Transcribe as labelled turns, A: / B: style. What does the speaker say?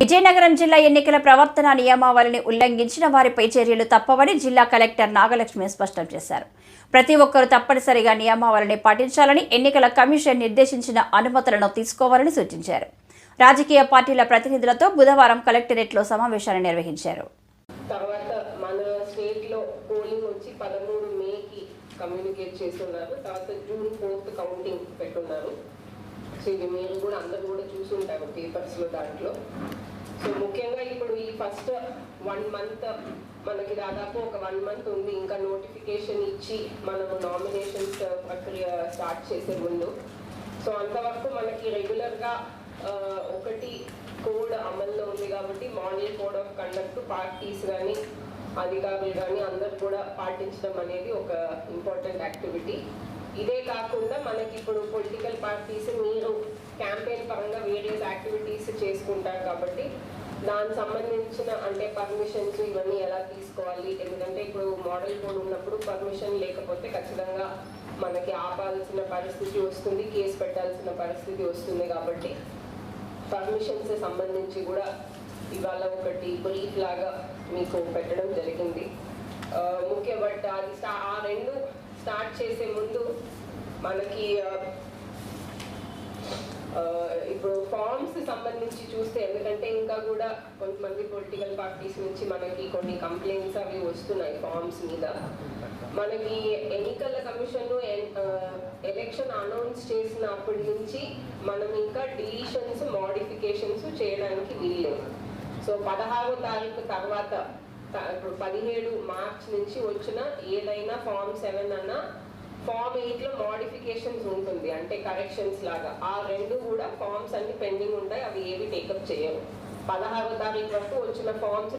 A: విజయనగరం జిల్లా ఎన్నికల ప్రవర్తన నియమావళిని ఉల్లంఘించిన వారిపై చర్యలు తప్పవని జిల్లా కలెక్టర్ నాగలక్ష్మి స్పష్టం చేశారు. ప్రతి ఒక్కరూ తప్పనిసరిగా నియమావళిని పాటించాలని, ఎన్నికల కమిషన్ నిర్దేశించిన అనుమతులను తీసుకోవాలని సూచించారు. రాజకీయ పార్టీల ప్రతినిధులతో బుధవారం కలెక్టరేట్లో సమావేశాన్ని నిర్వహించారు.
B: తర్వాత మన స్టేట్ లో పోలింగ్ వచ్చి 13 మేకి కమ్యూనికేట్ చేస్తున్నారు. తర్వాత జూన్ 4th కౌంటింగ్ పెట్టున్నారు. సో ఇది మీరు కూడా అందరూ కూడా చూసుంటారు పేపర్స్ లో. దాంట్లో సో ముఖ్యంగా ఇప్పుడు ఈ ఫస్ట్ 1 month మనకి దాదాపు ఒక 1 month ఉంది. ఇంకా నోటిఫికేషన్ ఇచ్చి మనము నామినేషన్స్ ప్రక్రియ స్టార్ట్ చేసే ముందు. సో అంతవరకు మనకి రెగ్యులర్గా ఒకటి కోడ్ అమల్లో ఉంది కాబట్టి model code of conduct parties కానీ అధికారులు కానీ అందరు కూడా పాటించడం అనేది ఒక ఇంపార్టెంట్ యాక్టివిటీ. ఇదే కాకుండా మనకి ఇప్పుడు పొలిటికల్ పార్టీస్ మీరు క్యాంపెయిన్ పరంగా వేరియస్ యాక్టివిటీస్ చేసుకుంటారు కాబట్టి దానికి సంబంధించిన అంటే పర్మిషన్స్ ఇవన్నీ ఎలా తీసుకోవాలి. ఎందుకంటే ఇప్పుడు మోడల్ కోడ్ ఉన్నప్పుడు పర్మిషన్ లేకపోతే ఖచ్చితంగా మనకి ఆపాల్సిన పరిస్థితి వస్తుంది, కేసు పెట్టాల్సిన పరిస్థితి వస్తుంది. కాబట్టి పర్మిషన్స్ సంబంధించి కూడా ఇవాళ ఒకటి బ్రీఫ్ లాగా మీకు పెట్టడం జరిగింది. ముఖ్య బట్ అది ఆ రెండు స్టార్ట్ చేసే ముందు మనకి ఇప్పుడు ఫార్మ్స్ సంబంధించి చూస్తే, ఎందుకంటే ఇంకా కూడా కొంతమంది పొలిటికల్ పార్టీస్ నుంచి మనకి కొన్ని కంప్లైంట్స్ అవి వస్తున్నాయి ఫార్మ్స్ మీద. మనకి ఎన్నికల కమిషన్ ఎలక్షన్ అనౌన్స్ చేసినప్పటి నుంచి మనం ఇంకా డిలీషన్స్ మాడిఫికేషన్స్ చేయడానికి వీల్లేదు. సో 16వ తారీఖు తర్వాత ఇప్పుడు 17 మార్చ్ నుంచి వచ్చిన ఏదైనా ఫార్మ్ 7 అన్నా ఫార్మ్ 8లో మాడిఫికేషన్స్ ఉంటుంది, అంటే కరెక్షన్స్ లాగా. ఆ రెండు కూడా ఫార్మ్స్ అన్ని పెండింగ్ ఉంటాయి, అవి ఏవి టేకప్ చేయవు. 16వ తారీఖు వరకు వచ్చిన ఫార్మ్స్